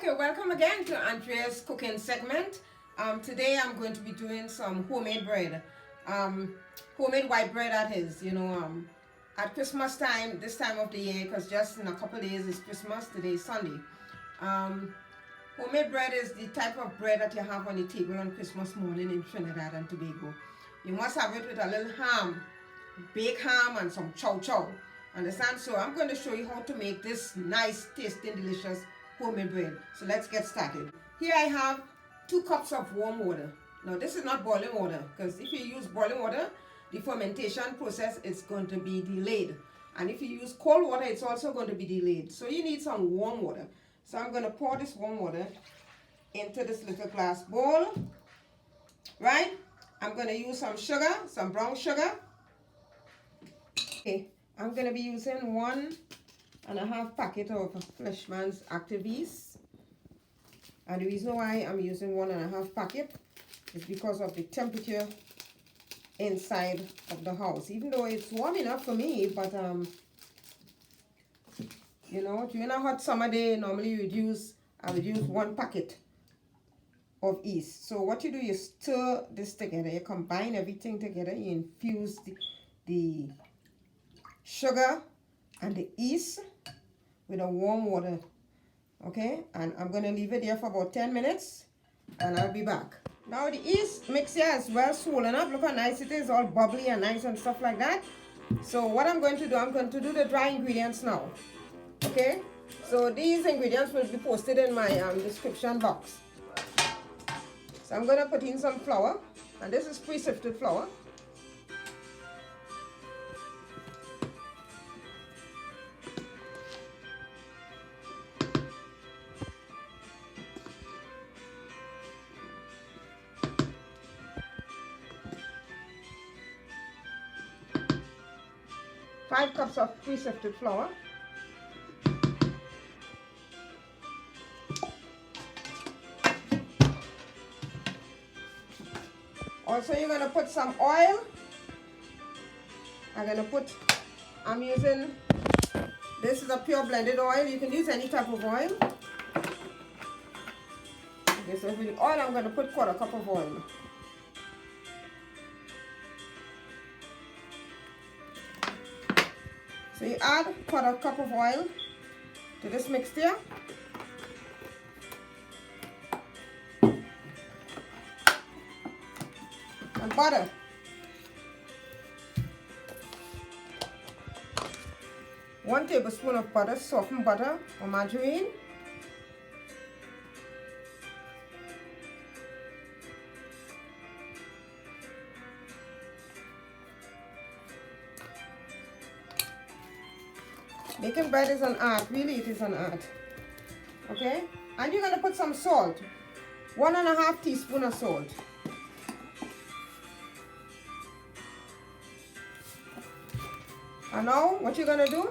Okay, welcome again to Andrea's cooking segment. Today I'm going to be doing some homemade bread. Homemade white bread that is, at Christmas time, this time of the year, because just in a couple of days is Christmas, today is Sunday. Homemade bread is the type of bread that you have on the table on Christmas morning in Trinidad and Tobago. You must have it with a little ham, baked ham and some chow. Understand? So I'm going to show you how to make this nice, tasting, delicious homemade bread. So let's get started. Here I have 2 cups of warm water. Now this is not boiling water, because if you use boiling water, the fermentation process is going to be delayed. And if you use cold water, it's also going to be delayed. So you need some warm water. So I'm going to pour this warm water into this little glass bowl. Right? I'm going to use some sugar, some brown sugar. Okay, I'm going to be using 1.5 packet of Fleshman's Active Yeast. And the reason why I'm using 1.5 packet is because of the temperature inside of the house. Even though it's warm enough for me, but during a hot summer day, normally I would use 1 packet of yeast. So what you do, you stir this together, you combine everything together, you infuse the sugar and the yeast with a warm water. Okay, and I'm going to leave it there for about 10 minutes and I'll be back. Now the yeast mix here is well swollen up. Look how nice it is, all bubbly and nice and stuff like that. So what I'm going to do, I'm going to do the dry ingredients now. Okay, so these ingredients will be posted in my description box. So I'm going to put in some flour, and this is pre-sifted flour. Five cups of pre-sifted flour. Also, you're going to put some oil. I'm using, this is a pure blended oil. You can use any type of oil. Okay, so for the oil, I'm going to put 1/4 cup of oil. So you add 1/4 cup of oil to this mixture. And butter. One tablespoon of butter, softened butter or margarine. Making bread is an art, really it is an art. Okay? And you're going to put some salt. 1.5 teaspoons of salt. And now what you're going to do,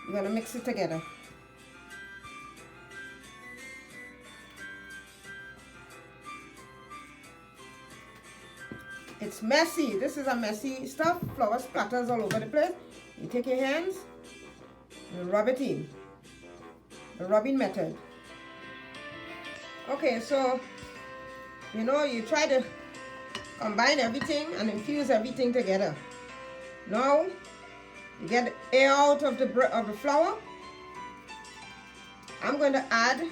you're going to mix it together. It's messy. This is a messy stuff. Flour splatters all over the place. You take your hands and rub it in. The rubbing method. Okay, so you try to combine everything and infuse everything together. Now you get the air out of the flour. I'm going to add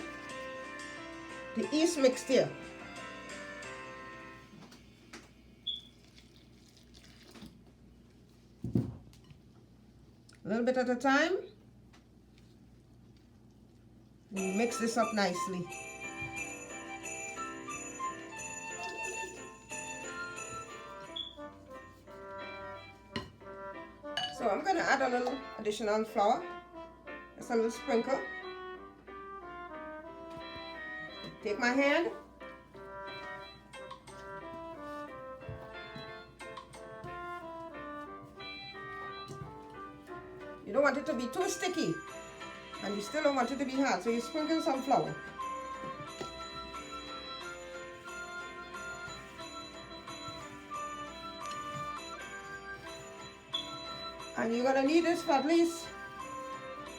the yeast mixture. A little bit at a time. And mix this up nicely. So I'm going to add a little additional flour. Just a little sprinkle. Take my hand. You don't want it to be too sticky, and you still don't want it to be hard, so you sprinkle some flour. And you're going to need this for at least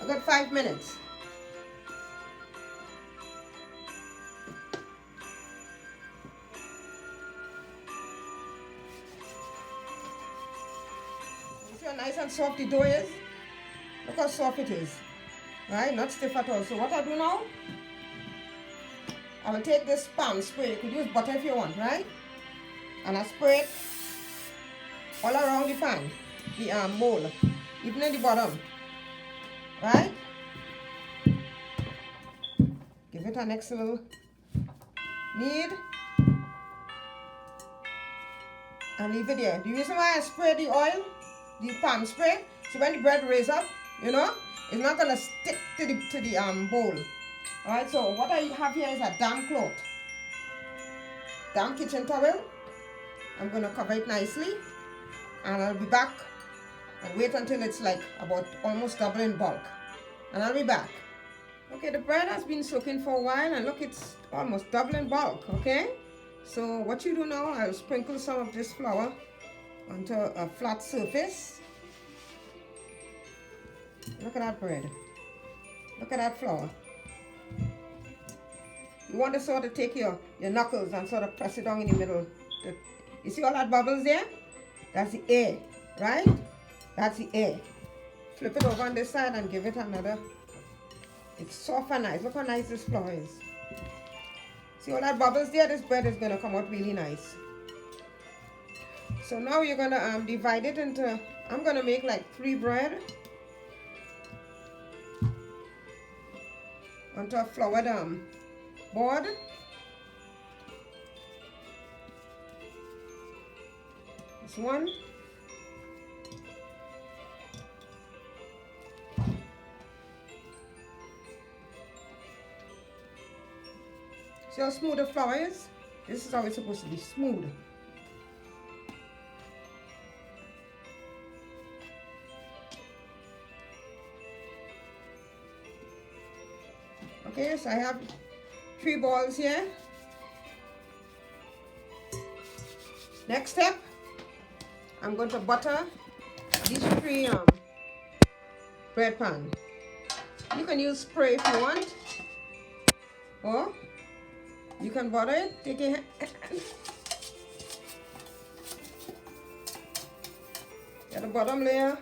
a good 5 minutes. nice and soft the dough is? Look how soft it is. Right? Not stiff at all. So what I do now, I will take this palm spray. You could use butter if you want, right? And I spray it all around the pan, the bowl, even in the bottom. Right? Give it an next little knead. And leave it there. The reason why I spray the oil, the palm spray, so when the bread raise up, you know, it's not gonna stick to the bowl. Alright, so what I have here is a damp cloth. Damp kitchen towel. I'm gonna cover it nicely. And I'll be back and wait until it's like about almost double in bulk. And I'll be back. Okay, the bread has been soaking for a while and look, it's almost double in bulk, okay? So what you do now, I'll sprinkle some of this flour onto a flat surface. Look at that bread. Look at that flour. You want to sort of take your knuckles and sort of press it down in the middle. You see all that bubbles there? That's the air, right? That's the air. Flip it over on this side and give it another. It's soft and nice. Look how nice this flour is. See all that bubbles there? This bread is going to come out really nice. So now you're going to divide it into, I'm going to make like 3 bread onto a floured board. This one. See how smooth the flour is? This is how it's supposed to be, smooth. Okay, so I have 3 balls here. Next step, I'm going to butter these 3 bread pan. You can use spray if you want, or you can butter it. Take your hand. Get the bottom layer.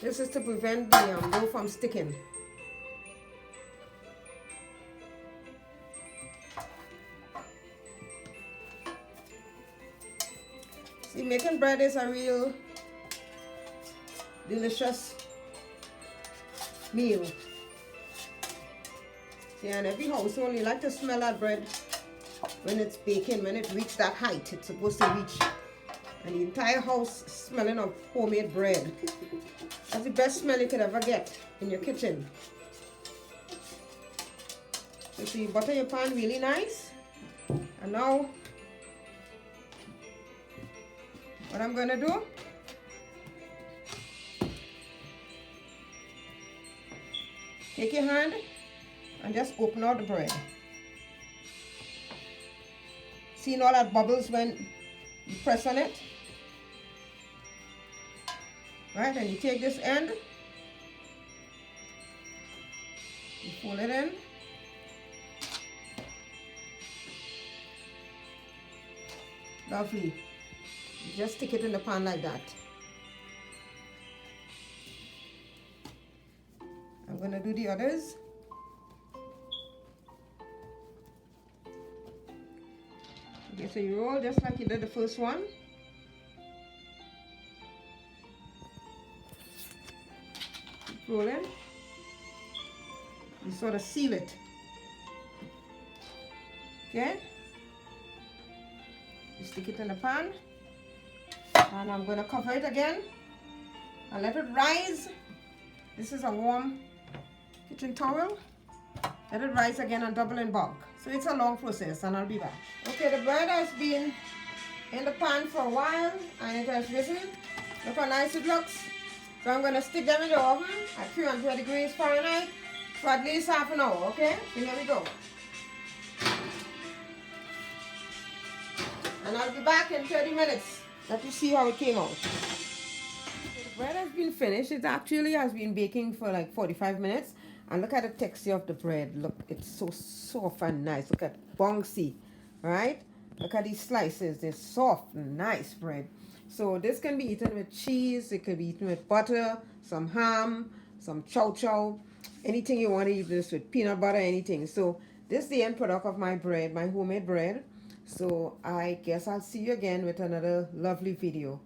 This is to prevent the dough from sticking. See, making bread is a real delicious meal. See, and every household, you like to smell that bread when it's baking, when it reaches that height it's supposed to reach. And the entire house smelling of homemade bread. That's the best smell you could ever get in your kitchen. So you butter your pan really nice. And now, what I'm going to do, take your hand and just open out the bread. See all that bubbles when you press on it? Right, and you take this end, you fold it in, lovely. You just stick it in the pan like that. I'm going to do the others. Okay, so you roll just like you did the first one. Keep rolling. You sort of seal it. Okay? You stick it in the pan. And I'm going to cover it again and let it rise. This is a warm kitchen towel. Let it rise again and double in bulk. So it's a long process and I'll be back. Okay, the bread has been in the pan for a while and it has risen. Look how nice it looks. So I'm going to stick them in the oven at 300 degrees Fahrenheit for at least half an hour, okay? So here we go. And I'll be back in 30 minutes. Let you see how it came out. The bread has been finished. It actually has been baking for like 45 minutes. And look at the texture of the bread. Look, it's so soft and nice. Look at bouncy, right? Look at these slices. They're soft and nice bread. So this can be eaten with cheese, it could be eaten with butter, some ham, some chow, anything you want to eat this with, peanut butter, anything. So this is the end product of my bread, my homemade bread. So I guess I'll see you again with another lovely video.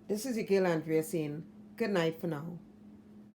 This is Yukil and we're saying good night for now.